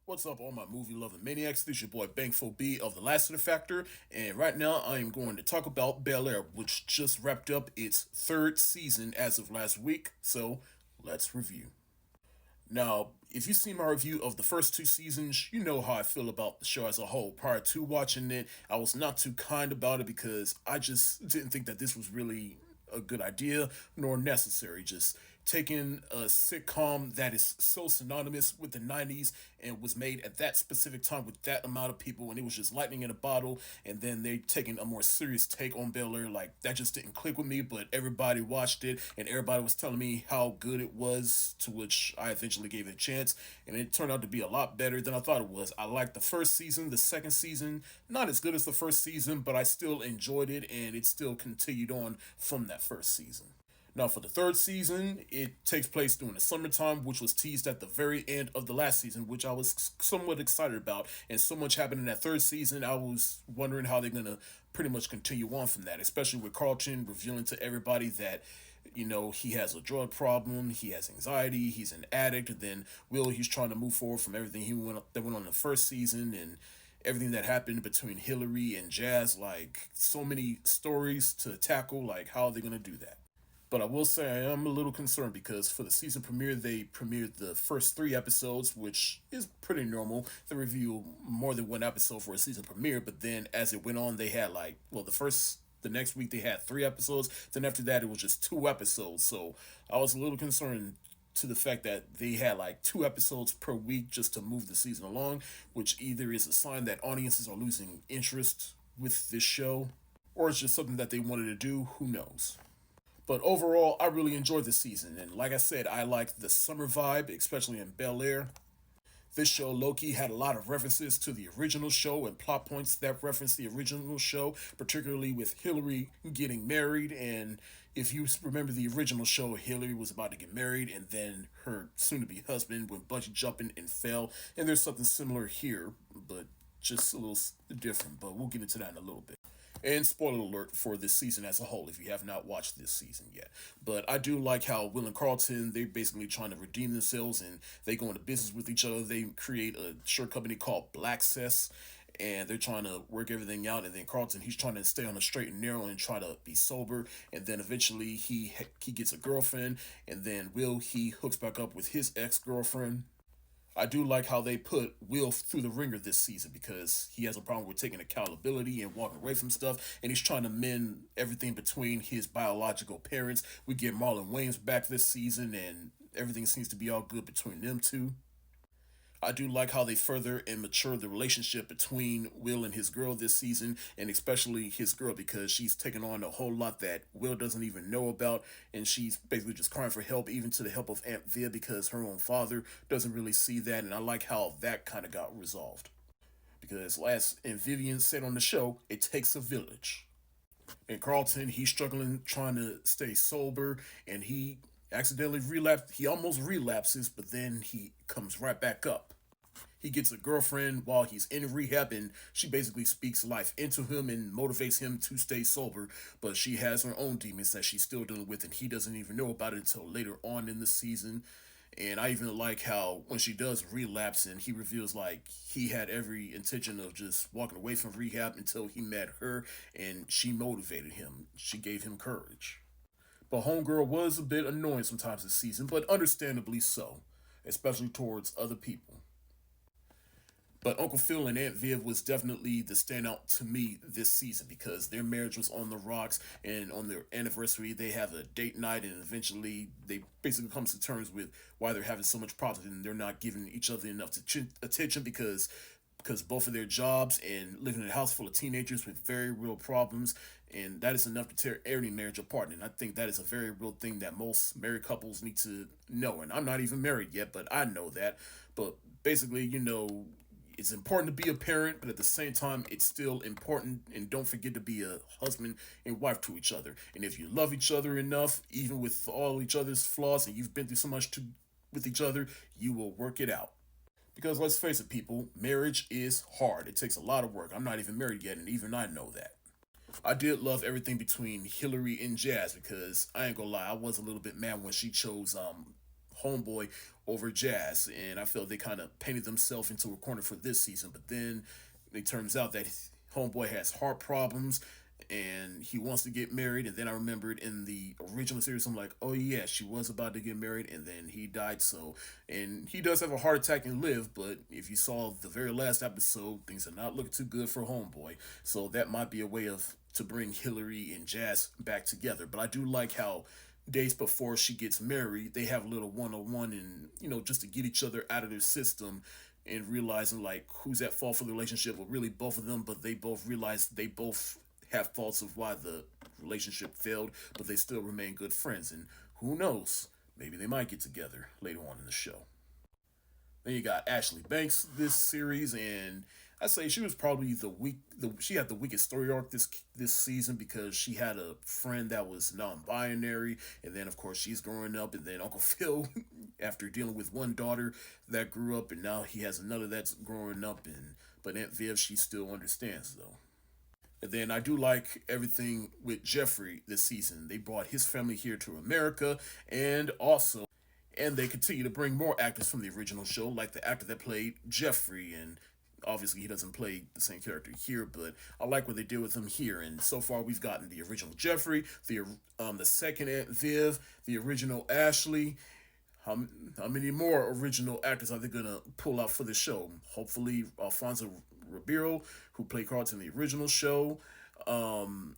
What's up, all my movie loving maniacs? This is your boy Bankful B of the Lassiter Factor, and right now I am going to talk about Bel Air, which just wrapped up its third season as of last week. So let's review. Now, if you've seen my review of the first two seasons, you know how I feel about the show as a whole. Prior to watching it, I was not too kind about it because I just didn't think that this was really a good idea nor necessary. Just taking a sitcom that is so synonymous with the 90s and was made at that specific time with that amount of people, and it was just lightning in a bottle, and then they taking a more serious take on Bel Air. Like, that just didn't click with me, but everybody watched it and everybody was telling me how good it was, to which I eventually gave it a chance, and it turned out to be a lot better than I thought it was. I liked the first season. The second season, not as good as the first season, but I still enjoyed it, and it still continued on from that first season. Now, for the third season, it takes place during the summertime, which was teased at the very end of the last season, which I was somewhat excited about. And so much happened in that third season, I was wondering how they're going to pretty much continue on from that, especially with Carlton revealing to everybody that, he has a drug problem, he has anxiety, he's an addict, and then Will, he's trying to move forward from everything that went on in the first season, and everything that happened between Hillary and Jazz. Like, so many stories to tackle. Like, how are they going to do that? But I will say I am a little concerned because for the season premiere, they premiered the first three episodes, which is pretty normal. They review more than one episode for a season premiere, but then as it went on, they had the next week they had three episodes. Then after that, it was just two episodes. So I was a little concerned to the fact that they had like two episodes per week just to move the season along, which either is a sign that audiences are losing interest with this show, or it's just something that they wanted to do. Who knows? But overall, I really enjoyed the season, and like I said, I liked the summer vibe, especially in Bel Air. This show, Loki, had a lot of references to the original show and plot points that reference the original show, particularly with Hillary getting married. And if you remember the original show, Hillary was about to get married, and then her soon to be husband went bungee jumping and fell. And there's something similar here, but just a little different. But we'll get into that in a little bit. And spoiler alert for this season as a whole if you have not watched this season yet. But I do like how Will and Carlton, they're basically trying to redeem themselves and they go into business with each other. They create a shirt company called Black Cess, and they're trying to work everything out. And then Carlton, he's trying to stay on the straight and narrow and try to be sober. And then eventually he gets a girlfriend, and then Will, he hooks back up with his ex-girlfriend. I do like how they put Will through the ringer this season because he has a problem with taking accountability and walking away from stuff, and he's trying to mend everything between his biological parents. We get Marlon Wayans back this season, and everything seems to be all good between them two. I do like how they further and mature the relationship between Will and his girl this season, and especially his girl because she's taken on a whole lot that Will doesn't even know about, and she's basically just crying for help, even to the help of Aunt Viv because her own father doesn't really see that, and I like how that kind of got resolved. Because last and Vivian said on the show, it takes a village. And Carlton, he's struggling trying to stay sober, and he accidentally relapsed. He almost relapses, but then he comes right back up. He gets a girlfriend while he's in rehab, and she basically speaks life into him and motivates him to stay sober. But she has her own demons that she's still dealing with, and he doesn't even know about it until later on in the season. And I even like how when she does relapse and he reveals like he had every intention of just walking away from rehab until he met her, and she motivated him. She gave him courage. But Homegirl was a bit annoying sometimes this season, but understandably so, especially towards other people. But Uncle Phil and Aunt Viv was definitely the standout to me this season because their marriage was on the rocks, and on their anniversary they have a date night, and eventually they basically come to terms with why they're having so much problems and they're not giving each other enough attention because both of their jobs and living in a house full of teenagers with very real problems, and that is enough to tear any marriage apart. And I think that is a very real thing that most married couples need to know. And I'm not even married yet, but I know that. But basically, it's important to be a parent, but at the same time, it's still important. And don't forget to be a husband and wife to each other. And if you love each other enough, even with all each other's flaws, and you've been through so much with each other, you will work it out. Because let's face it, people, marriage is hard. It takes a lot of work. I'm not even married yet, and even I know that. I did love everything between Hillary and Jazz because I ain't gonna lie, I was a little bit mad when she chose Homeboy over Jazz, and I felt they kind of painted themselves into a corner for this season. But then it turns out that Homeboy has heart problems and he wants to get married. And then I remembered in the original series, I'm like, oh yeah, she was about to get married, and then he died. So, and he does have a heart attack and live, but if you saw the very last episode, things are not looking too good for Homeboy. So that might be a way of to bring Hillary and Jazz back together. But I do like how days before she gets married, they have a little one on one, and just to get each other out of their system and realizing like who's at fault for the relationship. Well, really both of them, but they both realize they both have faults of why the relationship failed, but they still remain good friends. And who knows, maybe they might get together later on in the show. Then you got Ashley Banks this series, and I say she was probably she had the weakest story arc this season because she had a friend that was non-binary, and then of course she's growing up, and then Uncle Phil, after dealing with one daughter that grew up, and now he has another that's growing up, and but Aunt Viv she still understands though. And then I do like everything with Jeffrey this season. They brought his family here to America, and they continue to bring more actors from the original show, like the actor that played Jeffrey, and obviously he doesn't play the same character here, but I like what they did with him here. And so far we've gotten the original Jeffrey, the second Aunt Viv, the original Ashley. How many more original actors are they gonna pull out for the show? Hopefully Alfonso Ribeiro, who played Carlton in the original show. Um,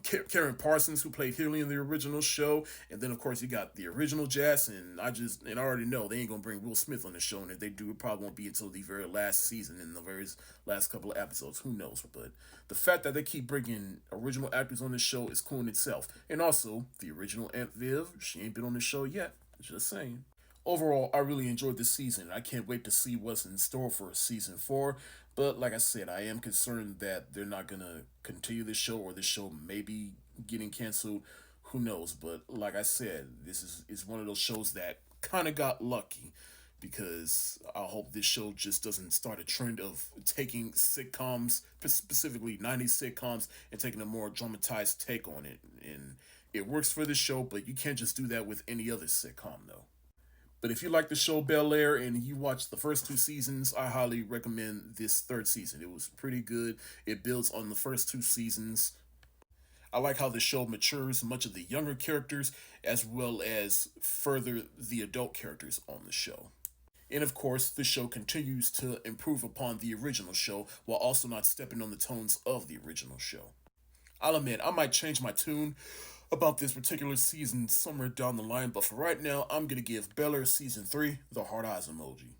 Karen Parsons, who played Haley in the original show, and then of course you got the original Jazz, and I already know they ain't gonna bring Will Smith on the show, and if they do, it probably won't be until the very last season in the very last couple of episodes. Who knows? But the fact that they keep bringing original actors on the show is cool in itself, and also the original Aunt Viv, she ain't been on the show yet. Just saying. Overall, I really enjoyed this season. I can't wait to see what's in store for season 4. But like I said, I am concerned that they're not gonna continue the show, or the show may be getting canceled. Who knows? But like I said, this is one of those shows that kind of got lucky, because I hope this show just doesn't start a trend of taking sitcoms, specifically 90s sitcoms, and taking a more dramatized take on it. And it works for this show, but you can't just do that with any other sitcom, though. But if you like the show Bel Air and you watched the first 2 seasons, I highly recommend this third season. It was pretty good. It builds on the first 2 seasons. I like how the show matures much of the younger characters as well as further the adult characters on the show. And of course, the show continues to improve upon the original show while also not stepping on the tones of the original show. I'll admit, I might change my tune about this particular season somewhere down the line, but for right now, I'm gonna give Bel Air Season 3 the heart eyes emoji.